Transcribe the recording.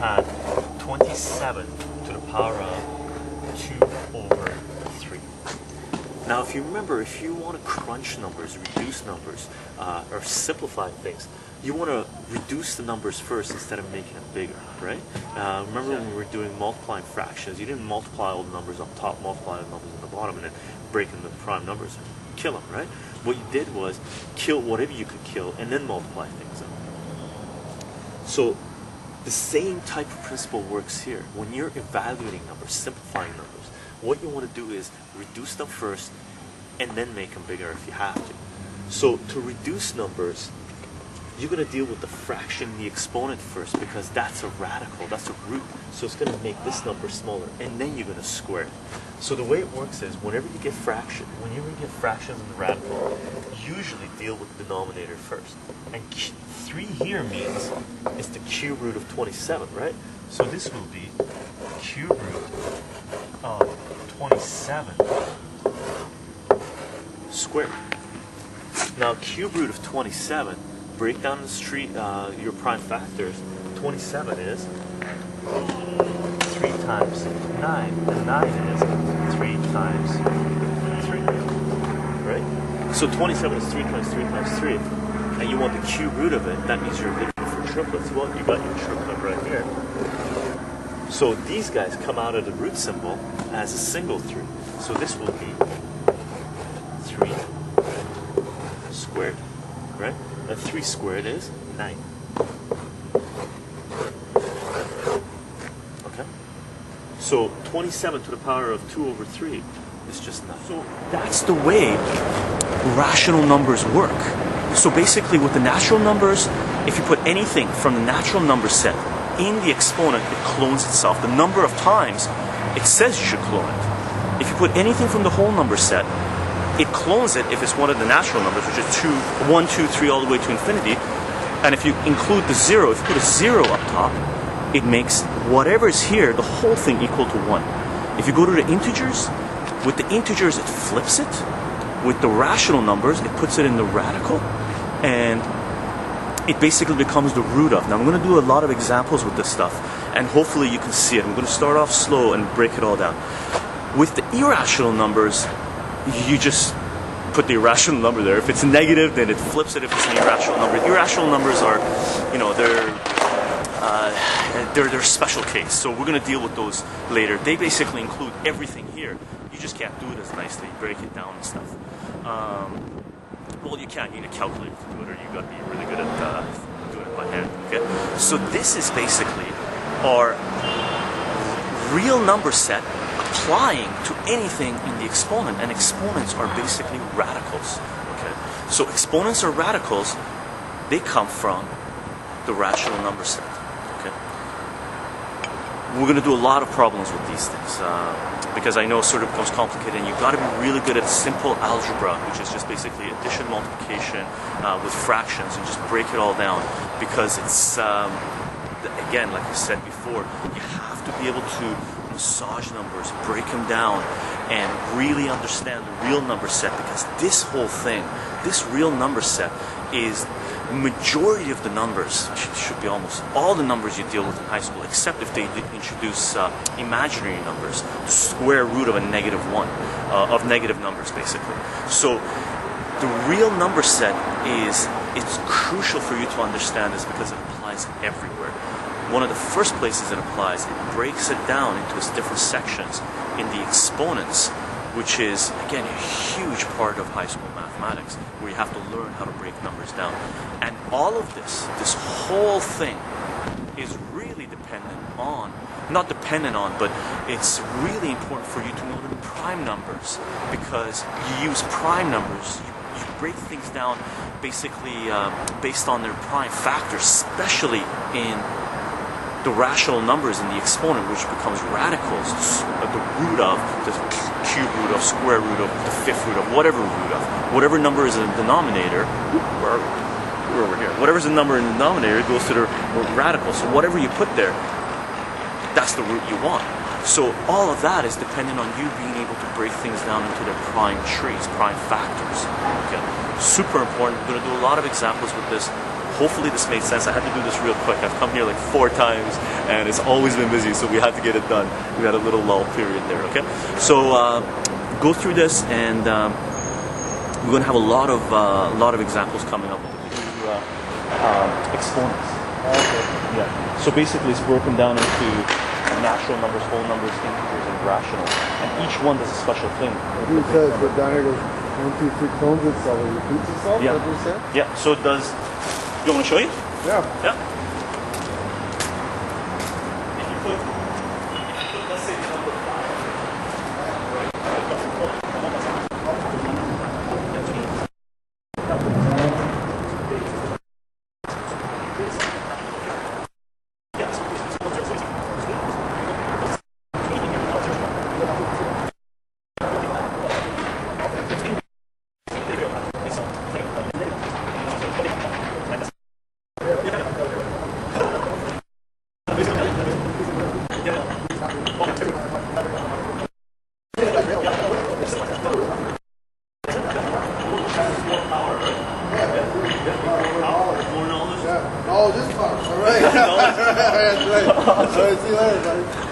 had 27 to the power of 2 over 3. Now, if you remember, if you want to crunch numbers, reduce numbers, or simplify things, you want to reduce the numbers first instead of making them bigger, right? Remember when we were doing multiplying fractions, you didn't multiply all the numbers up top, multiply the numbers on the bottom, and then break them into prime numbers and kill them, right? What you did was kill whatever you could kill and then multiply things up. So the same type of principle works here. When you're evaluating numbers, simplifying numbers, what you want to do is reduce them first and then make them bigger if you have to. So to reduce numbers, you're going to deal with the fraction, the exponent first, because that's a radical, that's a root. So it's going to make this number smaller, and then you're going to square it. So the way it works is, whenever you get fractions in the radical, usually deal with the denominator first. And 3 here means it's the cube root of 27, right? So this will be cube root of 27 squared. Now, cube root of 27, break down the street, your prime factors. 27 is 3 times 9, and 9 is 3 times 3, right? So 27 is 3 times 3 times 3, and you want the cube root of it. That means you're looking for triplets. Well, you got your triplet right here. So these guys come out of the root symbol as a single 3. So this will be 3 squared, right? And 3 squared is 9. Okay? So 27 to the power of 2 over 3 is just 9. So that's the way rational numbers work. So basically with the natural numbers, if you put anything from the natural number set in the exponent, it clones itself. The number of times it says you should clone it. If you put anything from the whole number set, it clones it if it's one of the natural numbers, which is 1, 2, 3, all the way to infinity. And if you include the 0, if you put a 0 up top, it makes whatever is here, the whole thing, equal to 1. If you go to the integers, with the integers it flips it. With the rational numbers, it puts it in the radical, and it basically becomes the root of. Now I'm going to do a lot of examples with this stuff, and hopefully you can see it. I'm going to start off slow and break it all down. With the irrational numbers, you just put the irrational number there. If it's negative, then it flips it if it's an irrational number. Irrational numbers are, you know, they're special case. So we're going to deal with those later. They basically include everything here. You just can't do it as nicely, break it down and stuff. Well, you can't. You need a calculator to do it, or you got to be really good at doing it by hand. Okay. So this is basically our real number set applying to anything in the exponent, and exponents are basically radicals. Okay, so exponents are radicals. They come from the rational number set. Okay, we're going to do a lot of problems with these things because I know it sort of becomes complicated, and you've got to be really good at simple algebra, which is just basically addition, multiplication with fractions, and just break it all down, because it's again, like I said before, you have to be able to massage numbers, break them down, and really understand the real number set, because this whole thing, this real number set, is majority of the numbers, should be almost all the numbers you deal with in high school, except if they introduce imaginary numbers, the square root of a -1, of negative numbers, basically. So the real number set it's crucial for you to understand this, because it applies everywhere. One of the first places it applies, it breaks it down into its different sections in the exponents, which is, again, a huge part of high school mathematics, where you have to learn how to break numbers down. And all of this whole thing is really dependent on, not dependent on, but it's really important for you to know the prime numbers, because you use prime numbers, you break things down basically based on their prime factors, especially in the rational numbers in the exponent, which becomes radicals, the root of, the cube root of, square root of, the fifth root of, whatever root of. Whatever number is in the denominator, we're over here. Whatever's the number in the denominator goes to the radical. So whatever you put there, that's the root you want. So all of that is dependent on you being able to break things down into their prime trees, prime factors. Okay, super important. We're going to do a lot of examples with this. hopefully this made sense. I had to do this real quick. I've come here like 4 times, and it's always been busy, so we had to get it done. We had a little lull period there, okay? So go through this, and we're going to have a lot of examples coming up with exponents. Okay. Yeah. So basically, it's broken down into natural numbers, whole numbers, integers, and rational. And each one does a special thing. You said, but down here goes 1, 2, 3 clones itself. It repeats itself. Yeah. What you said? Yeah. So it does. You want me to show you? Yeah. Yeah. If you put, let's say, number 5. Oh, this part. All right. All right. See you later, buddy.